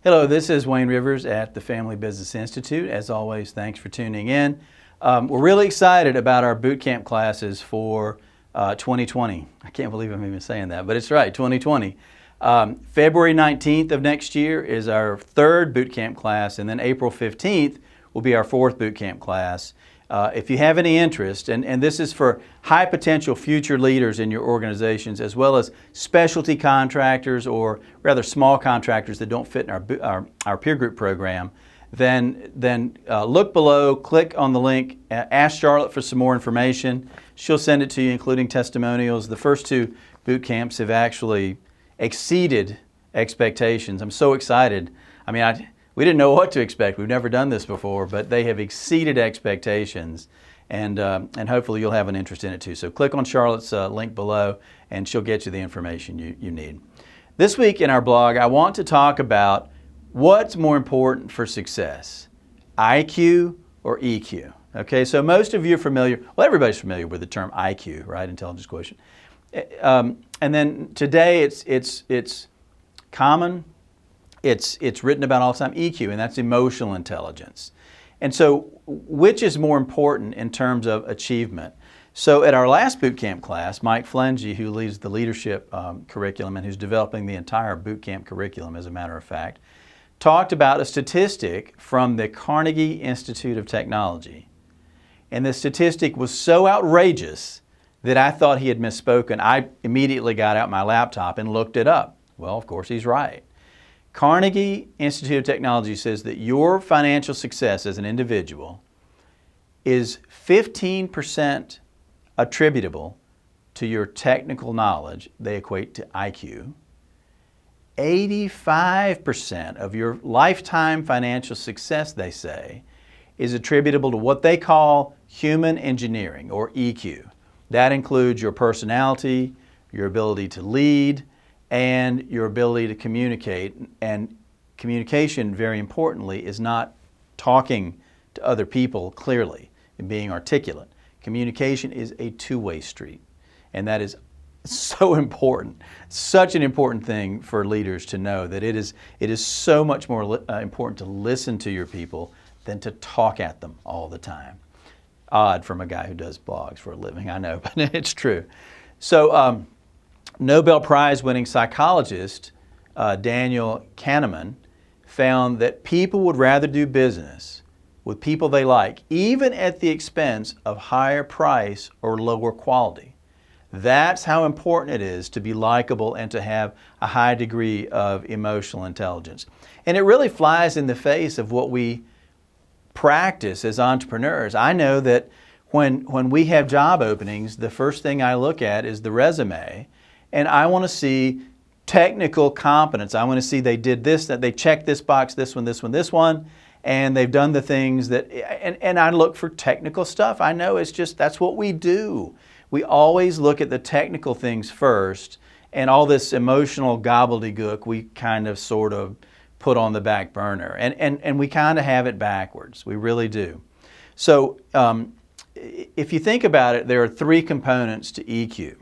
Hello, this is Wayne Rivers at the Family Business Institute. As always, thanks for tuning in. We're really excited about our boot camp classes for 2020. I can't believe I'm even saying that, but it's right, 2020. February 19th of next year is our third boot camp class, and then April 15th will be our fourth boot camp class. If you have any interest, and this is for high potential future leaders in your organizations, as well as specialty contractors or rather small contractors that don't fit in our peer group program, then look below, click on the link, ask Charlotte for some more information. She'll send it to you, including testimonials. The first two boot camps have actually exceeded expectations. I'm so excited. I mean, we didn't know what to expect. We've never done this before, but they have exceeded expectations, and hopefully you'll have an interest in it too. So click on Charlotte's link below, and she'll get you the information you need. This week in our blog, I want to talk about what's more important for success, IQ or EQ. Okay, so most of you are familiar, well, everybody's familiar with the term IQ, right? Intelligence quotient. And then today it's common. It's written about all the time, EQ, and that's emotional intelligence. And so which is more important in terms of achievement? So at our last boot camp class, Mike Flengy, who leads the leadership curriculum and who's developing the entire boot camp curriculum, as a matter of fact, talked about a statistic from the Carnegie Institute of Technology. And the statistic was so outrageous that I thought he had misspoken. I immediately got out my laptop and looked it up. Well, of course, he's right. Carnegie Institute of Technology says that your financial success as an individual is 15% attributable to your technical knowledge. They equate to IQ. 85% of your lifetime financial success, they say, is attributable to what they call human engineering, or EQ. That includes your personality, your ability to lead, and your ability to communicate. And communication, very importantly, is not talking to other people clearly and being articulate. Communication is a two-way street, and that is so important, such an important thing for leaders to know, that it is so much more important to listen to your people than to talk at them all the time. Odd from a guy who does blogs for a living, I know, but it's true. So Nobel Prize winning psychologist Daniel Kahneman found that people would rather do business with people they like, even at the expense of higher price or lower quality. That's how important it is to be likable and to have a high degree of emotional intelligence. And it really flies in the face of what we practice as entrepreneurs. I know that when we have job openings, the first thing I look at is the resume, and I want to see technical competence. I want to see they did this, that they checked this box, this one, this one, this one, and they've done the things that, and I look for technical stuff. I know it's just, that's what we do. We always look at the technical things first, and all this emotional gobbledygook we kind of sort of put on the back burner. And we kind of have it backwards. We really do. So if you think about it, there are three components to EQ.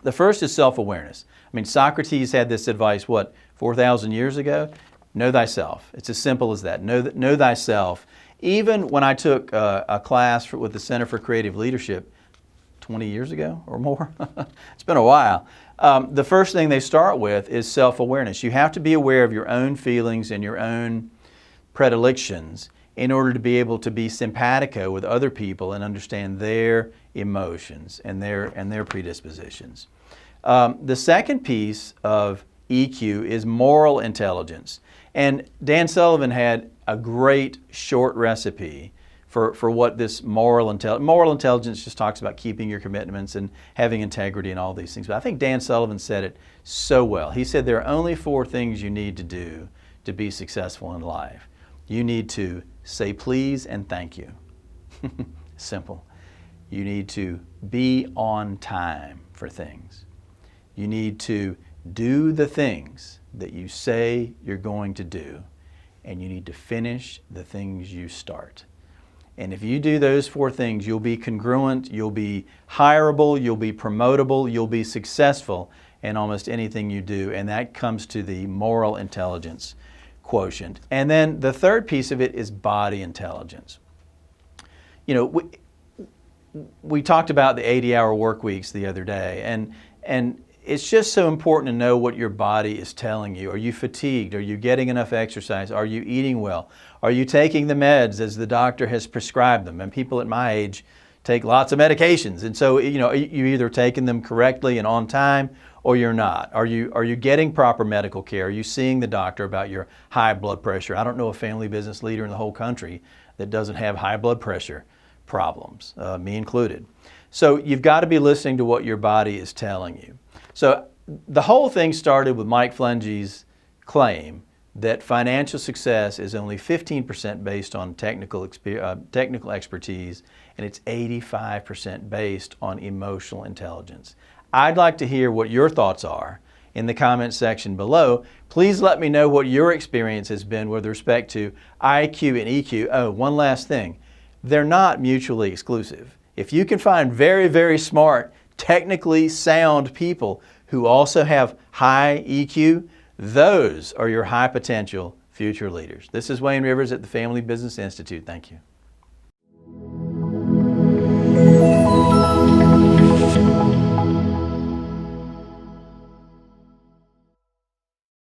The first is self-awareness. I mean, Socrates had this advice, 4,000 years ago? Know thyself. It's as simple as that. Know thyself. Even when I took a class with the Center for Creative Leadership 20 years ago or more, it's been a while, the first thing they start with is self-awareness. You have to be aware of your own feelings and your own predilections in order to be able to be simpatico with other people and understand their emotions and their predispositions. The second piece of EQ is moral intelligence. And Dan Sullivan had a great short recipe for what this moral intelligence just talks about keeping your commitments and having integrity and all these things. But I think Dan Sullivan said it so well. He said there are only four things you need to do to be successful in life. You need to say please and thank you. Simple. You need to be on time for things. You need to do the things that you say you're going to do, and you need to finish the things you start. And if you do those four things, you'll be congruent, you'll be hireable, you'll be promotable, you'll be successful in almost anything you do. And that comes to the moral intelligence quotient. And then the third piece of it is body intelligence. You know, we talked about the 80-hour work weeks the other day, and it's just so important to know what your body is telling you. Are you fatigued? Are you getting enough exercise? Are you eating well? Are you taking the meds as the doctor has prescribed them? And people at my age take lots of medications, and so you're either taking them correctly and on time, or you're not. Are you getting proper medical care? Are you seeing the doctor about your high blood pressure? I don't know a family business leader in the whole country that doesn't have high blood pressure problems, me included. So you've got to be listening to what your body is telling you. So the whole thing started with Mike Flenge's claim that financial success is only 15% based on technical expertise, and it's 85% based on emotional intelligence. I'd like to hear what your thoughts are in the comments section below. Please let me know what your experience has been with respect to IQ and EQ. Oh, one last thing. They're not mutually exclusive. If you can find very, very smart, technically sound people who also have high EQ, those are your high potential future leaders. This is Wayne Rivers at the Family Business Institute. Thank you.